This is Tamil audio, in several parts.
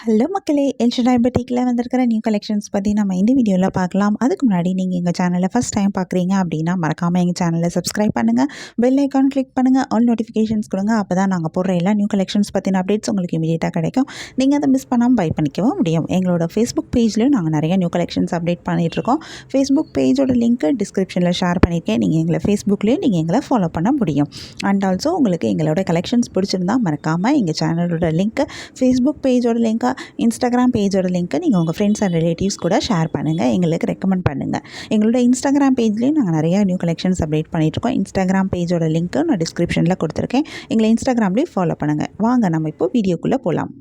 ஹலோ மக்களே, எல்ஷடாய் பொட்டிக்கில் வந்திருக்கிற நியூ கலெக்ஷன்ஸ் பற்றி நம்ம இந்த வீடியோவில் பார்க்கலாம். அதுக்கு முன்னாடி நீங்கள் எங்கள் சேனலை ஃபஸ்ட் டைம் பார்க்குறீங்க அப்படின்னா மறக்காமல் எங்கள் சேனலை சப்ஸ்கிரைப் பண்ணுங்கள், பெல் ஐக்கான் கிளிக் பண்ணுங்கள், ஆல் நோட்டிஃபிகேஷன்ஸ் கொடுங்க. அப்போ தான் நாங்கள் போடுற எல்லா நியூ கலெக்ஷன்ஸ் பற்றின அப்டேட்ஸ் உங்களுக்கு இமீடியட்டாக கிடைக்கும். நீங்கள் அதை மிஸ் பண்ணாமல் பை பண்ணிக்கவும் முடியும். எங்களோட ஃபேஸ்புக் பேஜ்லேயும் நாங்கள் நிறைய நியூ கலெக்ஷன்ஸ் அப்டேட் பண்ணிகிட்ருக்கோம். ஃபேஸ்புக் பேஜோட லிங்க்கு டிஸ்கிரிப்ஷனில் ஷேர் பண்ணியிருக்கேன். நீங்கள் எங்களை ஃபேஸ்புக்லேயும் நீங்கள் எங்களை ஃபாலோ பண்ண முடியும். அண்ட் ஆல்சோ உங்களுக்கு எங்களோட கலெக்ஷன்ஸ் பிடிச்சிருந்தா மறக்காமல் எங்கள் சேனலோட லிங்க்கு, ஃபேஸ்புக் பேஜோட லிங்க்கை, இன்ஸ்டாகிராம் பேஜோட லிங்க்கை நீங்கள் உங்கள் ஃப்ரெண்ட்ஸ் அண்ட் ரிலேட்டிவ்ஸ் கூட ஷேர் பண்ணுங்கள், எங்களுக்கு ரெக்கமெண்ட் பண்ணுங்கள். எங்களோட இன்ஸ்டாகிராம் பேஜ்லேயும் நாங்கள் நிறையா நியூ கலெக்ஷன்ஸ் அப்டேட் பண்ணிகிட்ருக்கோம். இன்ஸ்டாகிராம் பேஜோட லிங்க்கு நான் டிஸ்கிரிப்ஷனில் கொடுத்துருக்கேன். எங்களை இன்ஸ்டாகிராம்லேயும் ஃபாலோ பண்ணுங்கள். வாங்க நம்ம இப்போ வீடியோக்குள்ளே போகலாம்.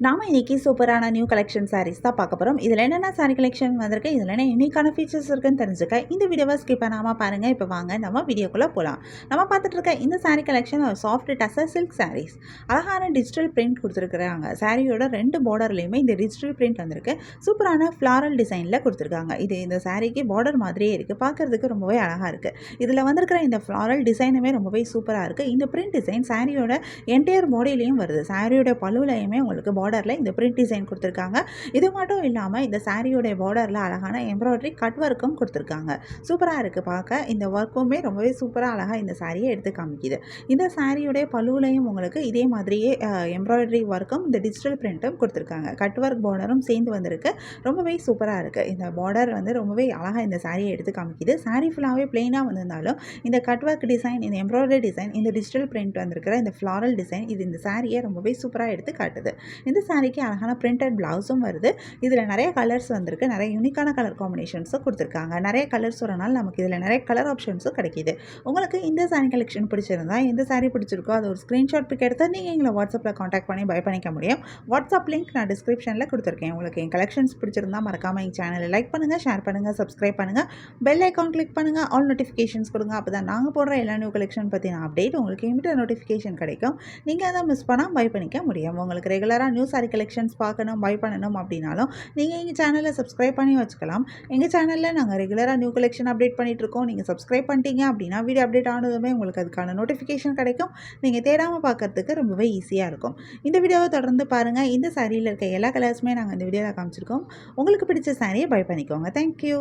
நாம் இன்றைக்கி சூப்பரான நியூ கலெக்ஷன் சாரீஸ் தான் பார்க்க போகிறோம். இதில் என்னென்ன சாரீ கலெக்ஷன் வந்திருக்கு, இதில் என்ன யூனிக்கான ஃபீச்சர்ஸ் இருக்குன்னு தெரிஞ்சுக்க இந்த வீடியோவை ஸ்கிப் பண்ணாமல் பாருங்கள். இப்போ வாங்க நம்ம வீடியோக்குள்ளே போகலாம். நம்ம பார்த்துட்டு இருக்க இந்த சாரீ கலெக்ஷன் ஒரு சாஃப்ட் டசர் சில்க் சாரீஸ். அழகான டிஜிட்டல் பிரிண்ட் கொடுத்துருக்குறாங்க. சாரியோட 2 பார்டர்லேயுமே இந்த டிஜிட்டல் பிரிண்ட் வந்திருக்கு. சூப்பரான ஃப்ளாரல் டிசைனில் கொடுத்துருக்காங்க. இது இந்த சாரீக்கு பார்டர் மாதிரியே இருக்குது, பார்க்குறதுக்கு ரொம்பவே அழகாக இருக்குது. இதில் வந்திருக்கிற இந்த ஃப்ளாரல் டிசைனுமே ரொம்பவே சூப்பராக இருக்குது. இந்த பிரிண்ட் டிசைன் சாரியோட என்டையர் பாடியிலையும் வருது. சாரியோட பழுவிலையுமே உங்களுக்கு பார்டரில் இந்த பிரிண்ட் டிசைன் கொடுத்துருக்காங்க. இது மட்டும் இல்லாமல் இந்த சாரியோடைய பார்டரில் அழகான எம்ப்ராய்டரி கட் ஒர்க்கும் கொடுத்துருக்காங்க. சூப்பராக இருக்குது பார்க்க. இந்த ஒர்க்குமே ரொம்பவே சூப்பராக அழகாக இந்த சாரியை எடுத்து காமிக்குது. இந்த சாரியோடைய பழுவிலையும் உங்களுக்கு இதே மாதிரியே எம்ப்ராய்டரி ஒர்க்கும் இந்த டிஜிட்டல் பிரிண்ட்டும் கொடுத்துருக்காங்க. கட் ஒர்க் பார்டரும் சேர்ந்து வந்திருக்கு. ரொம்பவே சூப்பராக இருக்குது. இந்த பார்டர் வந்து ரொம்பவே அழகாக இந்த சாரியை எடுத்து காமிக்குது. சாரி ஃபுல்லாகவே பிளெயினாக வந்திருந்தாலும் இந்த கட் ஒர்க் டிசைன், இந்த எம்ப்ராய்டரி டிசைன், இந்த டிஜிட்டல் பிரிண்ட் வந்திருக்கிற இந்த ஃப்ளாரல் டிசைன் இது இந்த சாரியை ரொம்பவே சூப்பராக எடுத்து காட்டுது. இந்த சாரிக்கு அழகான பிரிண்டட் பிளவுஸும் வருது. இதில் நிறைய கலர்ஸ் வந்திருக்கு. நிறைய யூனிக்கான கலர் காம்பினேஷன்ஸும் கொடுத்துருக்காங்க. நிறைய கலர்ஸ் வரனால நமக்கு இதில் நிறைய கலர் ஆப்ஷன்ஸும் கிடைக்கிது. உங்களுக்கு இந்த சாரி கலெக்ஷன் பிடிச்சிருந்தா, எந்த சாரி பிடிச்சிருக்கோ அது ஒரு ஸ்க்ரீன்ஷாட் பிக் எடுத்து நீங்கள் எங்களை வாட்ஸ்அப்பில் காண்டாக்ட் பண்ணி பை பண்ணிக்க முடியும். வாட்ஸ்அப் லிங்க் நான் டிஸ்கிரிப்ஷனில் கொடுத்துருக்கேன். உங்களுக்கு என் கலெக்ஷன்ஸ் பிடிச்சிருந்தா மறக்காமல் எங்கள் சேனலை லைக் பண்ணுங்கள், ஷேர் பண்ணுங்கள், சப்ஸ்கிரைப் பண்ணுங்கள், பெல் ஐக்கான் கிளிக் பண்ணுங்கள், ஆல் நோட்டிஃபிகேஷன்ஸ் கொடுங்க. அப்போ தான் நாங்கள் போடுற எல்லா நியூ கலெக்ஷன் பற்றின அப்டேட் உங்களுக்கு இமீடியட் நோட்டிஃபிகேஷன் கிடைக்கும். நீங்கள் அதை மிஸ் பண்ணால் பை பண்ணிக்க முடியும். உங்களுக்கு ரெகுலராக நியூ சாரி கலெக்ஷன்ஸ் பார்க்கணும், பை பண்ணணும் அப்படின்னாலும் நீங்கள் எங்கள் சேனலை சப்ஸ்கிரைப் பண்ணி வச்சுக்கலாம். எங்கள் சேனலில் நாங்கள் ரெகுலராக நியூ கலெக்ஷன் அப்டேட் பண்ணிகிட்ருக்கோம். நீங்கள் சப்ஸ்கிரைப் பண்ணிட்டீங்க அப்படின்னா வீடியோ அப்டேட் ஆனதுமே உங்களுக்கு அதுக்கான நோட்டிஃபிகேஷன் கிடைக்கும். நீங்கள் தேடாமல் பார்க்கறதுக்கு ரொம்பவே ஈஸியாக இருக்கும். இந்த வீடியோவை தொடர்ந்து பாருங்கள். இந்த சாரியில் இருக்க எல்லா கலர்ஸுமே நாங்கள் இந்த வீடியோவில் காமிச்சிருக்கோம். உங்களுக்கு பிடிச்ச சாரியை பை பண்ணிக்கோங்க. தேங்க்யூ.